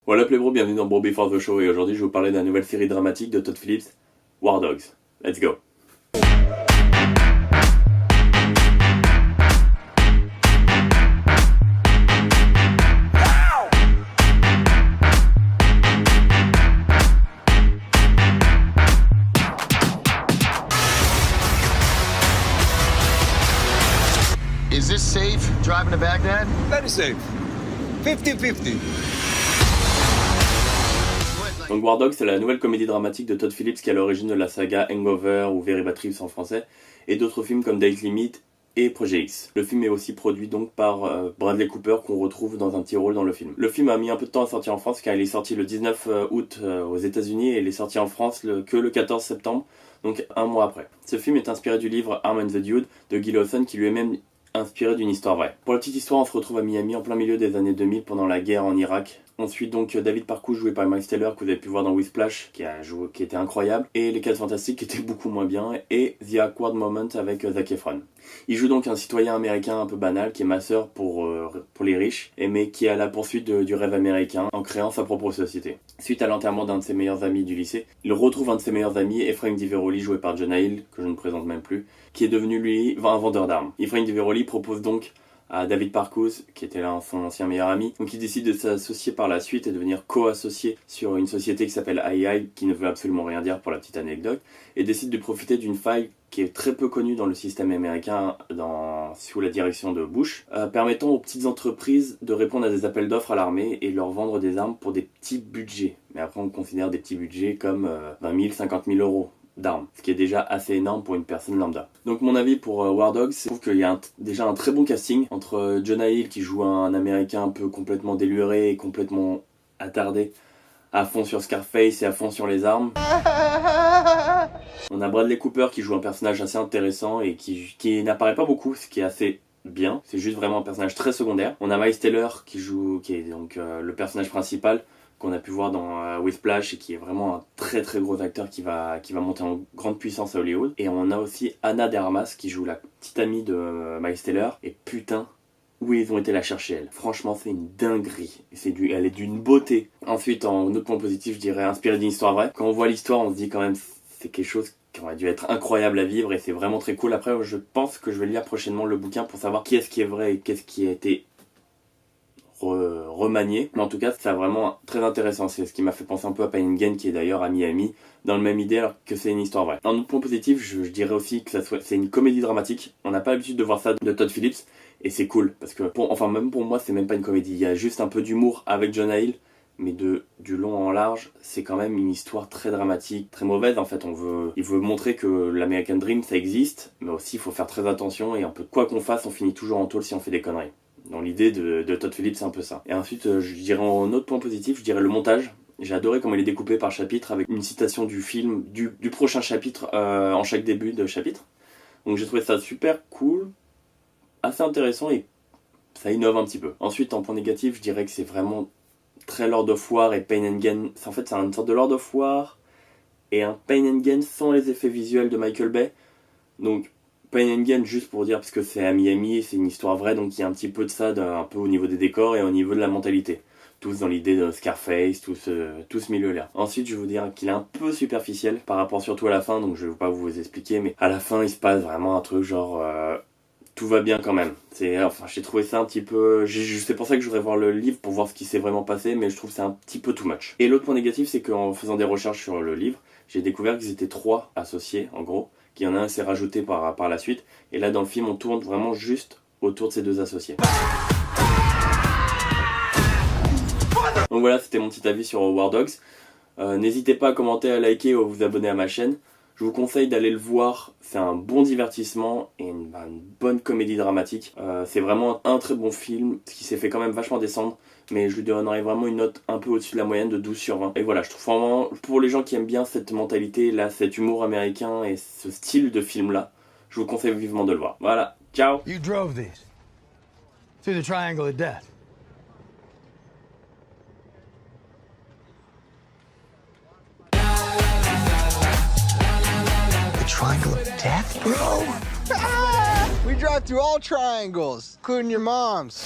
Voilà Playbro, bienvenue dans Bro Before the Show et aujourd'hui je vais vous parler de la nouvelle série dramatique de Todd Phillips, War Dogs. Let's go. Is this safe, driving to Baghdad? Very safe. 50-50. Donc War Dogs, c'est la nouvelle comédie dramatique de Todd Phillips qui est à l'origine de la saga Hangover ou Very Bad Trips en français et d'autres films comme Date Limit et Project X. Le film est aussi produit donc par Bradley Cooper qu'on retrouve dans un petit rôle dans le film. Le film a mis un peu de temps à sortir en France car il est sorti le 19 août aux États-Unis et il est sorti en France que le 14 septembre, donc un mois après. Ce film est inspiré du livre Arm and the Dude de Guy Lawson qui lui est même inspiré d'une histoire vraie. Pour la petite histoire, on se retrouve à Miami en plein milieu des années 2000 pendant la guerre en Irak. On suit donc David Parkouch joué par Miles Teller que vous avez pu voir dans Whiplash qui était incroyable, et Les 4 Fantastiques qui était beaucoup moins bien, et The Awkward Moment avec Zac Efron. Il joue donc un citoyen américain un peu banal qui est masseur pour les riches, mais qui est à la poursuite du rêve américain en créant sa propre société. Suite à l'enterrement d'un de ses meilleurs amis du lycée, il retrouve un de ses meilleurs amis, Ephraim Diveroli joué par Jonah Hill, que je ne présente même plus, qui est devenu lui un vendeur d'armes. Ephraim Diveroli propose donc à David Parkouch, qui était là son ancien meilleur ami. Donc il décide de s'associer par la suite et de devenir co-associé sur une société qui s'appelle AI, qui ne veut absolument rien dire pour la petite anecdote, et décide de profiter d'une faille qui est très peu connue dans le système américain sous la direction de Bush, permettant aux petites entreprises de répondre à des appels d'offres à l'armée et leur vendre des armes pour des petits budgets. Mais après on considère des petits budgets comme 20 000, 50 000 euros d'armes, ce qui est déjà assez énorme pour une personne lambda. Donc mon avis pour War Dogs, je trouve qu'il y a déjà un très bon casting entre Jonah Hill qui joue un américain un peu complètement déluré et complètement attardé, à fond sur Scarface et à fond sur les armes. On a Bradley Cooper qui joue un personnage assez intéressant et qui n'apparaît pas beaucoup, ce qui est assez bien, c'est juste vraiment un personnage très secondaire. On a Miles Teller qui est donc le personnage principal, qu'on a pu voir dans Whiplash et qui est vraiment un très très gros acteur qui va monter en grande puissance à Hollywood. Et on a aussi Ana de Armas qui joue la petite amie de Miles Teller, et putain, où ils ont été la chercher elle. Franchement c'est une dinguerie, elle est d'une beauté. Ensuite en autre point positif je dirais inspiré d'une histoire vraie. Quand on voit l'histoire on se dit quand même c'est quelque chose qui aurait dû être incroyable à vivre et c'est vraiment très cool. Après je pense que je vais lire prochainement le bouquin pour savoir qu'est-ce qui est vrai et qu'est-ce qui a été remanié, mais en tout cas c'est vraiment très intéressant. C'est ce qui m'a fait penser un peu à Pain and Gain qui est d'ailleurs à Miami dans le même idée alors que c'est une histoire vraie. Un autre point positif, je dirais aussi que c'est une comédie dramatique. On n'a pas l'habitude de voir ça de Todd Phillips et c'est cool parce que même pour moi c'est même pas une comédie, il y a juste un peu d'humour avec Jonah Hill, mais du long en large c'est quand même une histoire très dramatique, très mauvaise en fait. Il veut montrer que l'American Dream ça existe, mais aussi il faut faire très attention et un peu quoi qu'on fasse on finit toujours en tôle si on fait des conneries. Dans l'idée de Todd Phillips, c'est un peu ça. Et ensuite, je dirais en autre point positif, je dirais le montage. J'ai adoré comment il est découpé par chapitre avec une citation du film, du prochain chapitre en chaque début de chapitre. Donc j'ai trouvé ça super cool, assez intéressant et ça innove un petit peu. Ensuite, en point négatif, je dirais que c'est vraiment très Lord of War et Pain and Gain. En fait, c'est une sorte de Lord of War et un Pain and Gain sans les effets visuels de Michael Bay. Donc Pain and Gain juste pour dire parce que c'est à Miami, c'est une histoire vraie, donc il y a un petit peu de ça, un peu au niveau des décors et au niveau de la mentalité. Tous dans l'idée de Scarface, tout ce milieu-là. Ensuite, je vais vous dire qu'il est un peu superficiel par rapport surtout à la fin, donc je vais pas vous expliquer, mais à la fin il se passe vraiment un truc genre tout va bien quand même. J'ai trouvé ça un petit peu. C'est pour ça que je voudrais voir le livre pour voir ce qui s'est vraiment passé, mais je trouve que c'est un petit peu too much. Et l'autre point négatif, c'est qu'en faisant des recherches sur le livre, j'ai découvert qu'ils étaient 3 associés en gros. Qu'il y en a un s'est rajouté par la suite. Et là dans le film on tourne vraiment juste autour de ces 2 associés. Donc voilà, c'était mon petit avis sur War Dogs. N'hésitez pas à commenter, à liker ou à vous abonner à ma chaîne. Je vous conseille d'aller le voir, c'est un bon divertissement et une bonne comédie dramatique. C'est vraiment un très bon film, qui s'est fait quand même vachement descendre, mais je lui donnerai vraiment une note un peu au-dessus de la moyenne de 12 sur 20. Et voilà, je trouve vraiment, pour les gens qui aiment bien cette mentalité, là, cet humour américain et ce style de film-là, je vous conseille vivement de le voir. Voilà, ciao! You drove these through the triangle of death. Triangle of death, bro? We drive through all triangles, including your mom's.